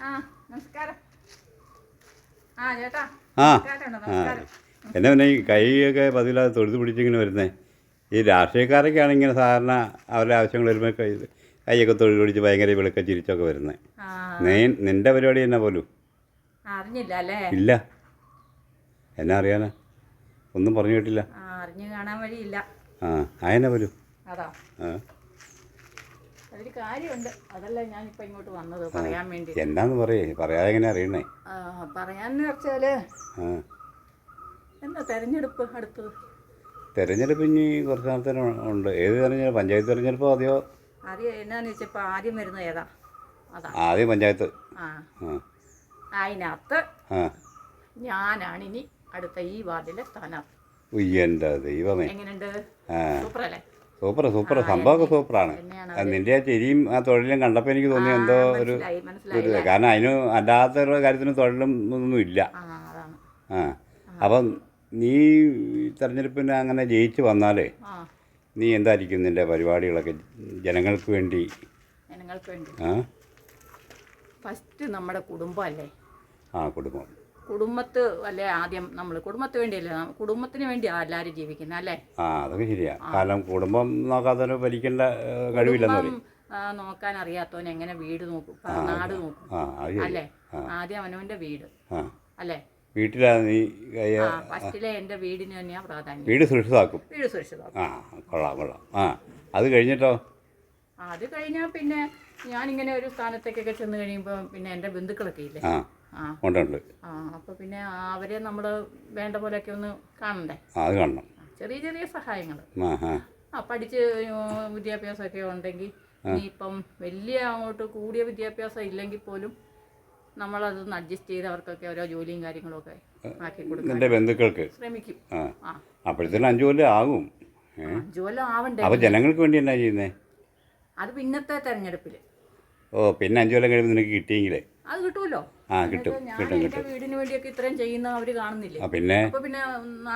ആ നമസ്കാരം. ആ ചേട്ടാ ആ നമസ്കാരം. എന്നെ പിന്നെ ഈ കൈയൊക്കെ പതിവില്ലാതെ തൊഴുത് പിടിച്ചിങ്ങനെ വരുന്നത് ഈ രാഷ്ട്രീയക്കാരൊക്കെയാണ് ഇങ്ങനെ സാധാരണ അവരുടെ ആവശ്യങ്ങൾ വരുമ്പോൾ കൈയൊക്കെ തൊഴിൽ പിടിച്ച് ഭയങ്കര വിളക്ക ചിരിച്ചൊക്കെ വരുന്നത്. നിൻ്റെ പരിപാടി തന്നെ പോലും അറിഞ്ഞില്ല അല്ലേ? ഇല്ല, എന്നാ അറിയാനാ, ഒന്നും പറഞ്ഞു കേട്ടില്ല. അറിഞ്ഞു കാണാൻ വഴിയില്ല. ആയെന്നെ പോലും അതാ അതൊരു കാര്യമുണ്ട്, അതല്ല ഞാനിപ്പോൾ ഇങ്ങോട്ട് വന്നത് പറയാൻ വേണ്ടി. എന്താന്ന് പറയാതെ എങ്ങനെ അറിയണേ? പറയാന്ന് വെച്ചാല് എന്താ തെരഞ്ഞെടുപ്പ് അടുത്തത്? തെരഞ്ഞെടുപ്പ് ഇനി കുറച്ച് നാളത്തേന് ഉണ്ട്. ഏത് തെരഞ്ഞെടുപ്പ്? പഞ്ചായത്ത് തെരഞ്ഞെടുപ്പോ അതെയോ? ആദ്യം എന്നാന്ന് വെച്ചപ്പോൾ ആദ്യം വരുന്നത് ഏതാ? അതാ ആദ്യം പഞ്ചായത്ത്. അതിനകത്ത് ഞാനാണിനി അടുത്ത ഈ വാർഡിലെ സ്ഥാനാർത്ഥി. എൻ്റെ ദൈവമേ, എങ്ങനെയുണ്ട്? സൂപ്പറല്ലേ? സൂപ്പർ സംഭവമൊക്കെ സൂപ്പറാണ്. നിൻ്റെ ആ ചിരിയും ആ തൊഴിലും കണ്ടപ്പോൾ എനിക്ക് തോന്നി എന്തോ ഒരു കാരണം അതിന് അല്ലാത്ത കാര്യത്തിന് തൊഴിലും ഒന്നും ഇല്ല. അപ്പം നീ തെരഞ്ഞെടുപ്പിന് അങ്ങനെ ജയിച്ച് വന്നാലേ നീ എന്തായിരിക്കും നിൻ്റെ പരിപാടികളൊക്കെ ജനങ്ങൾക്ക് വേണ്ടി? ഫസ്റ്റ് നമ്മുടെ കുടുംബം അല്ലേ? കുടുംബത്ത് അല്ലേ ആദ്യം നമ്മൾ കുടുംബത്തിന് വേണ്ടിയല്ലേ, കുടുംബത്തിന് വേണ്ടി എല്ലാവരും ജീവിക്കുന്നത് അല്ലേ? അതൊക്കെ ശരിയാ. കാരണം കുടുംബം നോക്കാത്തവന് ഭരിക്കേണ്ട കഴിവില്ലെന്ന് പറയും. നോക്കാൻ അറിയാത്തവൻ എങ്ങനെ വീട് നോക്കും, നാട് നോക്കും അല്ലേ? ആദ്യം അവനവൻ്റെ വീട് അല്ലേ? വീട്ടിലാ നീ ഫസ്റ്റിലെ എൻ്റെ വീടിന് തന്നെയാ പ്രാധാന്യം. വീട് സുരക്ഷിതാക്കും. കൊള്ളാം. അത് കഴിഞ്ഞിട്ടോ? അത് കഴിഞ്ഞാൽ പിന്നെ ഞാനിങ്ങനെ ഒരു സ്ഥാനത്തേക്കൊക്കെ ചെന്ന് കഴിയുമ്പോൾ പിന്നെ എൻ്റെ ബന്ധുക്കളൊക്കെ ഇല്ലേ? ഉണ്ട്. അപ്പോൾ പിന്നെ അവരെ നമ്മൾ വേണ്ട പോലെയൊക്കെ ഒന്ന് കാണണ്ടേ? അത് കാണണം. ചെറിയ ചെറിയ സഹായങ്ങൾ പഠിച്ച് വിദ്യാഭ്യാസമൊക്കെ ഉണ്ടെങ്കിൽ ഇനിയിപ്പം വലിയ അങ്ങോട്ട് കൂടിയ വിദ്യാഭ്യാസം ഇല്ലെങ്കിൽ പോലും നമ്മളതൊന്ന് അഡ്ജസ്റ്റ് ചെയ്ത് അവർക്കൊക്കെ ഓരോ ജോലിയും കാര്യങ്ങളൊക്കെ ആക്കി കൊടുക്കും. എൻ്റെ ബന്ധുക്കൾക്ക് ശ്രമിക്കും. അപ്പോഴത്തേനും 5 കൊല്ലം ആകും. 5 കൊല്ലം ആവണ്ടേ? അപ്പോൾ ജനങ്ങൾക്ക് വേണ്ടി എന്നാ ചെയ്യുന്നത്? അത് പിന്നത്തെ തെരഞ്ഞെടുപ്പിൽ. പിന്നെ 5 കൊല്ലം കഴിയുമ്പോൾ നിനക്ക് കിട്ടിയെങ്കിലേ അത് കിട്ടുമല്ലോ. കിട്ടും. വീടിന് വേണ്ടിയൊക്കെ ഇത്രയും ചെയ്യുന്ന അവർ കാണുന്നില്ലേ? പിന്നെ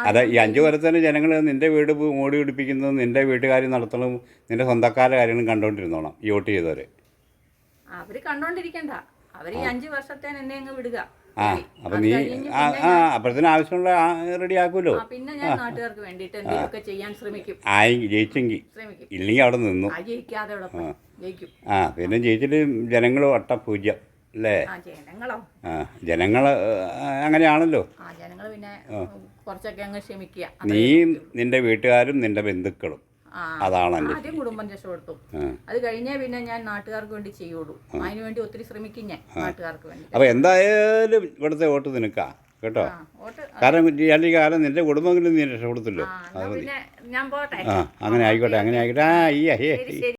അതെ, ഈ 5 കൊല്ലത്തിന് ജനങ്ങൾ നിൻ്റെ വീട് മോടി പിടിപ്പിക്കുന്നതും നിൻ്റെ വീട്ടുകാര്യം നടത്തണം, നിൻ്റെ സ്വന്തക്കാരുടെ കാര്യങ്ങളും കണ്ടുകൊണ്ടിരുന്നോണം ഈ വോട്ട് ചെയ്തവരെ. അവർ കണ്ടോണ്ടിരിക്കണ്ട, അവർ ഈ 5 വർഷത്തേന് എന്നെ അങ്ങ് വിടുക. അപ്പം നീ അപ്പോഴത്തേനും ആവശ്യമുള്ള റെഡി ആക്കുമല്ലോ. പിന്നെ ഞാൻ നാട്ടുകാർക്ക് വേണ്ടിയിട്ട് എന്തെങ്കിലുമൊക്കെ ചെയ്യാൻ ശ്രമിക്കും. ജയിച്ചെങ്കിൽ, ഇല്ലെങ്കിൽ അവിടെ നിന്നു. ജയിക്കാതെ ജയിക്കും. പിന്നെ ജയിച്ചിട്ട് ജനങ്ങൾ വട്ടപൂജ്യം അല്ലേ? ജനങ്ങൾ അങ്ങനെയാണല്ലോ. ജനങ്ങൾ പിന്നെ കുറച്ചൊക്കെ അങ്ങ് ക്ഷമിക്കുക. നീയും നിന്റെ വീട്ടുകാരും നിന്റെ ബന്ധുക്കളും, അതാണ് ആദ്യം കുടുംബം രക്ഷപ്പെടുത്തും. അത് കഴിഞ്ഞേ പിന്നെ ഞാൻ നാട്ടുകാർക്ക് വേണ്ടി ചെയ്യുള്ളൂ. അതിന് വേണ്ടി ഒത്തിരി ശ്രമിക്കും ഞാൻ നാട്ടുകാർക്ക് വേണ്ടി. അപ്പോൾ എന്തായാലും ഇവിടുത്തെ വോട്ട് നിനക്കാ കേട്ടോ. കാരണം കാലം നിന്റെ കുടുംബങ്ങളും നീ രക്ഷപ്പെടുത്തല്ലോ. ഞാൻ പോട്ടെ. അങ്ങനെ ആയിക്കോട്ടെ.